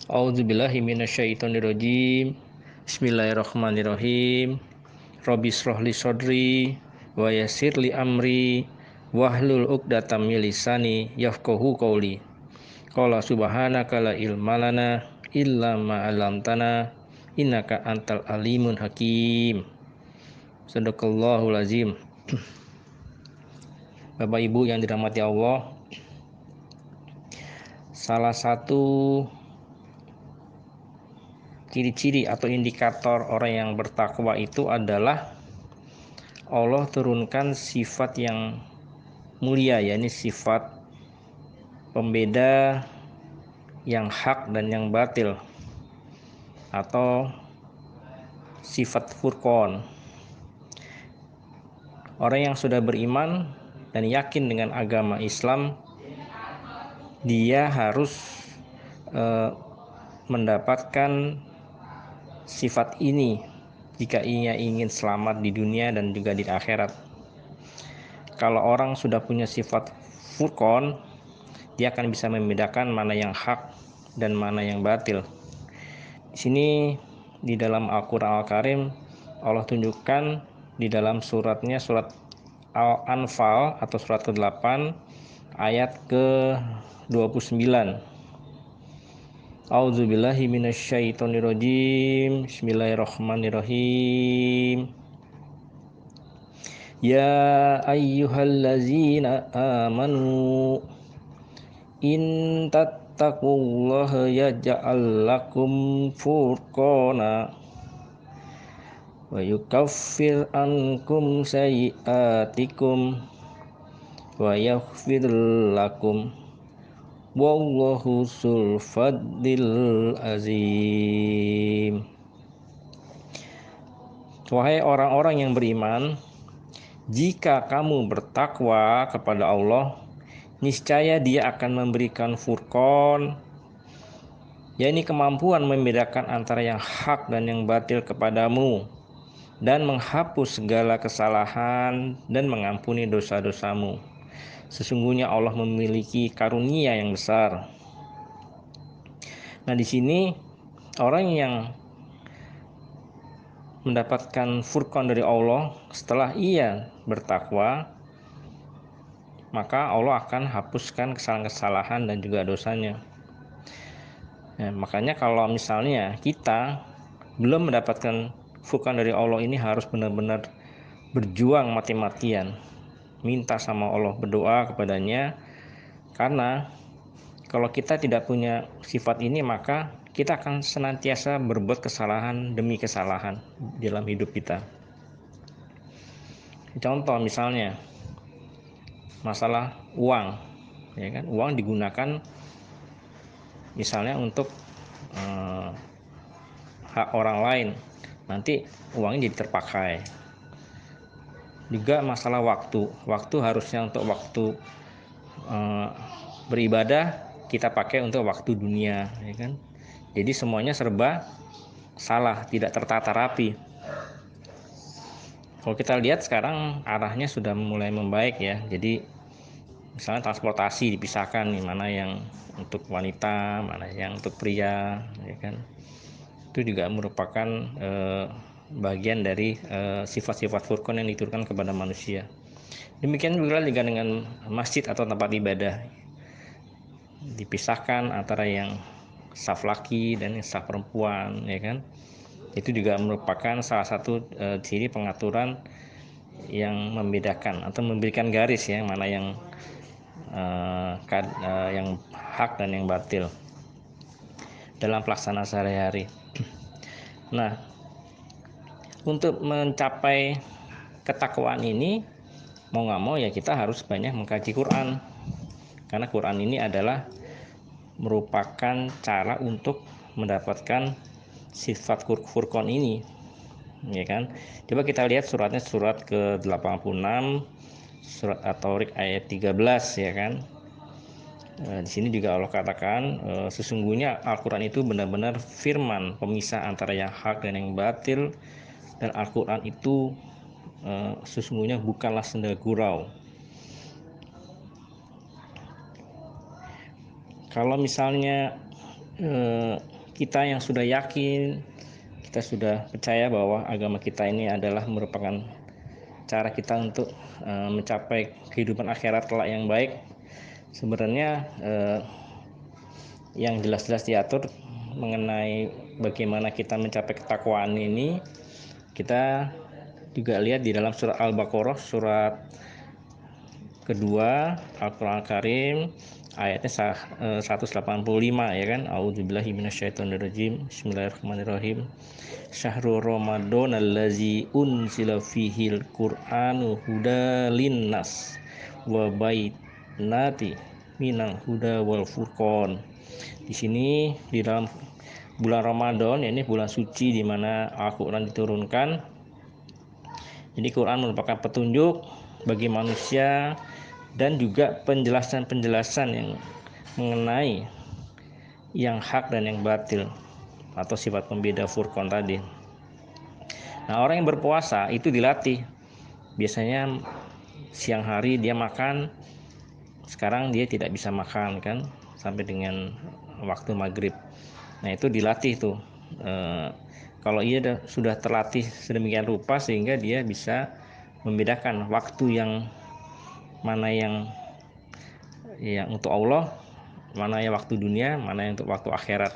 A'udzubillahi minasyaitonirrajim. Bismillahirrahmanirrahim. Rabbi shrah li sodri wa yassir li amri wahlul 'uqdatam min lisani yafqahu qawli. Qala subhanaka la ilma lana illa ma 'allamtana innaka antal alimun hakim. Shadaqallahul azim. Bapak Ibu yang dirahmati Allah, salah satu ciri-ciri atau indikator orang yang bertakwa itu adalah Allah turunkan sifat yang mulia, yakni sifat pembeda yang hak dan yang batil, atau sifat furqan. Orang yang sudah beriman dan yakin dengan agama Islam, dia harus mendapatkan sifat ini jika ia ingin selamat di dunia dan juga di akhirat. Kalau orang sudah punya sifat furqan, dia akan bisa membedakan mana yang hak dan mana yang batil. Di sini di dalam Al-Qur'an Al-Karim Allah tunjukkan di dalam suratnya, surat Al-Anfal atau surat ke-8 ayat ke-29. A'udzubillahi minasyaitonirrajim. Bismillahirrahmanirrahim. Ya ayyuhallazina amanu in tattaqullaha yaj'al lakum furqana wa yukaffir ankum sayyi'atikum wa yaghfir lakum wallahu dzul fadlil azim. Wahai orang-orang yang beriman, jika kamu bertakwa kepada Allah, niscaya Dia akan memberikan furqan, yakni kemampuan membedakan antara yang hak dan yang batil kepadamu, dan menghapus segala kesalahan dan mengampuni dosa-dosamu. Sesungguhnya Allah memiliki karunia yang besar. Nah, di sini orang yang mendapatkan furqan dari Allah setelah ia bertakwa, maka Allah akan hapuskan kesalahan-kesalahan dan juga dosanya. Nah, makanya kalau misalnya kita belum mendapatkan furqan dari Allah, ini harus benar-benar berjuang mati-matian, minta sama Allah, berdoa kepadanya, karena kalau kita tidak punya sifat ini, maka kita akan senantiasa berbuat kesalahan demi kesalahan dalam hidup kita. Contoh misalnya masalah uang, ya kan? Uang digunakan misalnya untuk hak orang lain, nanti uangnya jadi terpakai. Juga masalah waktu harusnya untuk waktu beribadah, kita pakai untuk waktu dunia, ya kan? Jadi semuanya serba salah, tidak tertata rapi. Kalau kita lihat sekarang arahnya sudah mulai membaik ya. Jadi misalnya transportasi dipisahkan nih, mana yang untuk wanita, mana yang untuk pria, ya kan? Itu juga merupakan bagian dari sifat-sifat furqan yang diturunkan kepada manusia. Demikian juga dengan masjid atau tempat ibadah, dipisahkan antara yang saf laki dan yang saf perempuan, ya kan? Itu juga merupakan salah satu ciri pengaturan yang membedakan atau memberikan garis ya, mana yang yang hak dan yang batil dalam pelaksanaan sehari-hari. Nah, untuk mencapai ketakwaan ini, mau nggak mau ya kita harus banyak mengkaji Quran, karena Quran ini adalah merupakan cara untuk mendapatkan sifat furqan ini, ya kan? Coba kita lihat suratnya, surat ke-86, surat At-Tariq ayat 13, ya kan? Di sini juga Allah katakan sesungguhnya Al-Quran itu benar-benar firman pemisah antara yang hak dan yang batil, dan Al-Quran itu sesungguhnya bukanlah senda gurau. Kalau misalnya kita yang sudah yakin, kita sudah percaya bahwa agama kita ini adalah merupakan cara kita untuk mencapai kehidupan akhirat kelak yang baik. Sebenarnya yang jelas-jelas diatur mengenai bagaimana kita mencapai ketakwaan ini, kita juga lihat di dalam surat Al-Baqarah, surat kedua Al-Quran Karim, ayatnya 185 ya kan. A'udzubillahi minasyaitonirrajim. Bismillahirrahmanirrahim. Syahrul Ramadan allazi unzila fihil Qur'anu huda linnas wa bainati minal huda wal furqan. Di sini di dalam bulan Ramadan, ini bulan suci di mana Al-Qur'an diturunkan. Jadi Quran merupakan petunjuk bagi manusia dan juga penjelasan-penjelasan yang mengenai yang hak dan yang batil atau sifat pembeda furqan tadi. Nah, orang yang berpuasa itu dilatih. Biasanya siang hari dia makan, sekarang dia tidak bisa makan kan sampai dengan waktu maghrib. Nah, itu dilatih tuh. Kalau ia sudah terlatih sedemikian rupa sehingga dia bisa membedakan waktu yang mana yang untuk Allah, mana yang waktu dunia, mana yang untuk waktu akhirat.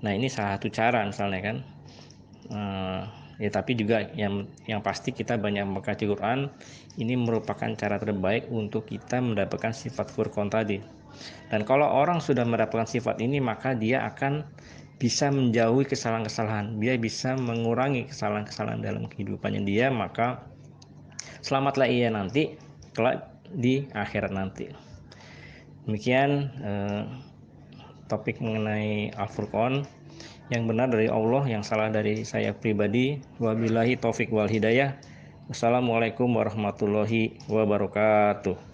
Nah, ini salah satu cara misalnya kan. Ya, tapi juga yang pasti kita banyak membaca Quran. Ini merupakan cara terbaik untuk kita mendapatkan sifat furqan tadi. Dan kalau orang sudah mendapatkan sifat ini, maka dia akan bisa menjauhi kesalahan-kesalahan. Dia bisa mengurangi kesalahan-kesalahan dalam kehidupannya dia, maka selamatlah ia nanti kelak di akhirat nanti. Demikian topik mengenai Al-Furqan. Yang benar dari Allah, yang salah dari saya pribadi. Wabillahi taufik wal hidayah. Wassalamualaikum warahmatullahi wabarakatuh.